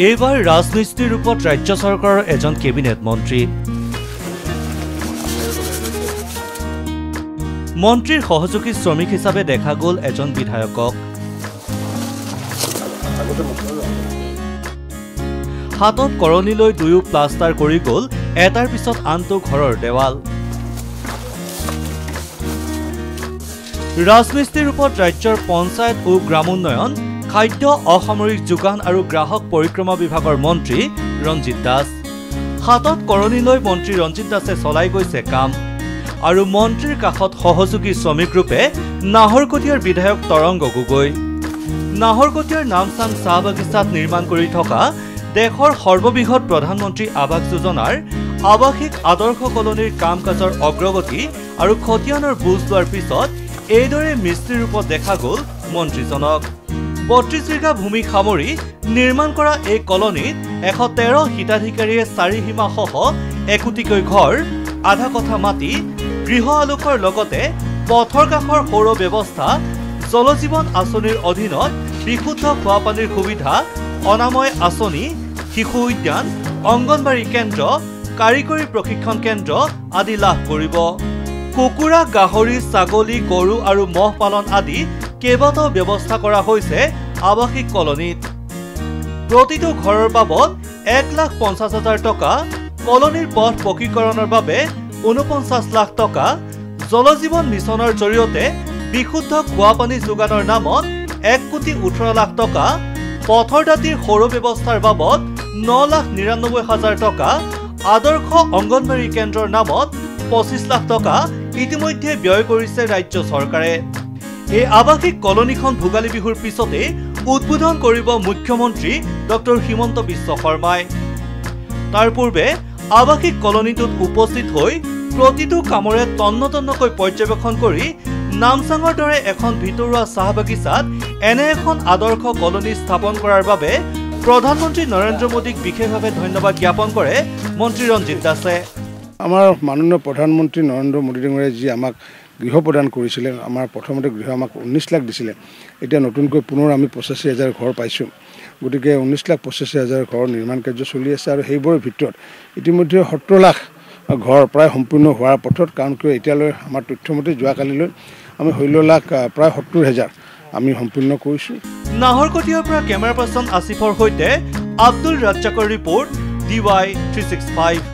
এইবাৰ ৰাজমিস্ত্ৰীৰ ৰূপত ৰাজ্য চৰকাৰৰ এজন কেবিনেট মন্ত্ৰী মন্ত্ৰীৰ সহযোগী শ্ৰমিক হিচাপে দেখা গ'ল এজন বিধায়কক হাতত কৰণী লৈ দুয়ো প্লাষ্টাৰ কৰি গ'ল এটাৰ পিছত আনটো ঘৰৰ দেৱাল ৰাজমিস্ত্ৰীৰ ৰূপত ৰাজ্যৰ পঞ্চায়ত ও গ্ৰামোন্নয়ন খাদ্য অসামৰিক যোগান আৰু গ্ৰাহক পৰিক্ৰমা বিভাগৰ মন্ত্ৰী ৰঞ্জিত দাস হাতত কৰণী লৈ মন্ত্ৰী ৰঞ্জিত দাসে চলাই গৈছে কাম আৰু মন্ত্ৰীৰ কাষত সহযোগী শ্ৰমিক ৰূপে নাহৰকটীয়াৰ বিধায়ক তৰংগ গগৈ নাহৰকটীয়াৰ নামচাং চাহ বাগিচাত নিৰ্মাণ কৰি থকা দেশৰ সৰ্ববৃহৎ প্ৰধানমন্ত্ৰী আৱাস যোজনাৰ আৱাসিক আদৰ্শ কলনীৰ কাম কাজৰ অগ্ৰগতি আৰু খতিয়ানৰ বুজ লোৱাৰ পিছত এইদৰে মিস্ত্ৰীৰ ৰূপত দেখা গ'ল মন্ত্ৰীজনক ৩২ বিঘা ভূমি সামৰি নিৰ্মাণ কৰা এই কলনীত ১১৩ হিতাধিকাৰীয়ে ৪ সীমাসহ ১ কোটিকৈ ঘৰ আধা কথা মাটি গৃহ আলোকৰ লগতে পথৰ কাষৰ সৌৰ ব্যৱস্থা জলজীৱন আঁচনিৰ অধীনত বিশুদ্ধ খোৱা পানীৰ সুবিধা অনাময় আঁচনি শিশু উদ্যান অংগনবাড়ী কেন্দ্ৰ কাৰিকৰী প্ৰশিক্ষণ কেন্দ্ৰ আদি লাভ কৰিব কুকুৰা গাহৰি ছাগলী গৰু আৰু মহ পালন আদি কেইবাটাও ব্যৱস্থা কৰা হৈছে আৱাসিক কলনীত প্ৰতিটো ঘৰৰ বাবদ ১,৫০,০০০ টকা কলনীৰ পথ পকীকৰণৰ বাবে ৪৯ লাখ টকা জলজীৱন মিছনৰ জৰিয়তে বিশুদ্ধ খোৱা পানী যোগানৰ নামত ১,১৮ লাখ টকা পথৰ দাঁতিৰ সৌৰ ব্যৱস্থাৰ বাবদ ৯,৯৯,০০০ টকা আদৰ্শ অংগনবাড়ী কেন্দ্ৰৰ নামত ২৫ লাখ টকা ইতিমধ্যে ব্যয় কৰিছে ৰাজ্য চৰকাৰে এই আৱাসিক কলনীখন ভোগালী বিহুৰ পিছতে উদ্বোধন কৰিব মুখ্যমন্ত্ৰী ডক্টৰ হিমন্ত বিশ্ব শৰ্মাই তাৰ পূৰ্বে আৱাসিক কলনীটোত উপস্থিত হৈ প্ৰতিটো কামৰে তন্নতন্নকৈ পৰ্যবেক্ষণ কৰি নামচাঙৰ দৰে এখন ভিতৰুৱা চাহ বাগিচাত এনে এখন আদৰ্শ কলনী স্থাপন কৰাৰ বাবে প্ৰধানমন্ত্ৰী নৰেন্দ্ৰ মোদীক বিশেষভাৱে ধন্যবাদ জ্ঞাপন কৰে মন্ত্ৰী ৰঞ্জিত দাসে আমাৰ মাননীয় প্ৰধানমন্ত্ৰী নৰেন্দ্ৰ মোদী ডাঙৰীয়াই যি আমাক গৃহ প্ৰদান কৰিছিলে আমাৰ প্ৰথমতে গৃহ আমাক ১৯ লাখ দিছিলে এতিয়া নতুনকৈ পুনৰ আমি ৮৫,০০০ ঘৰ পাইছোঁ গতিকে ১৯,৮৫,০০০ ঘৰ নিৰ্মাণ কাৰ্য চলি আছে আৰু সেইবোৰৰ ভিতৰত ইতিমধ্যে ৭০ লাখ ঘৰ প্ৰায় সম্পূৰ্ণ হোৱাৰ পথত কাৰণ কিয় এতিয়ালৈ আমাৰ তথ্যমতে যোৱাকালিলৈ আমি ১৬ লাখ প্ৰায় ৭০,০০০ আমি সম্পূৰ্ণ কৰিছোঁ নাহৰকটীয়াৰ পৰা কেমেৰা পাৰ্চন আসিফৰ সৈতে আব্দুল ৰাজ্জাকৰ ৰিপৰ্ট DY 365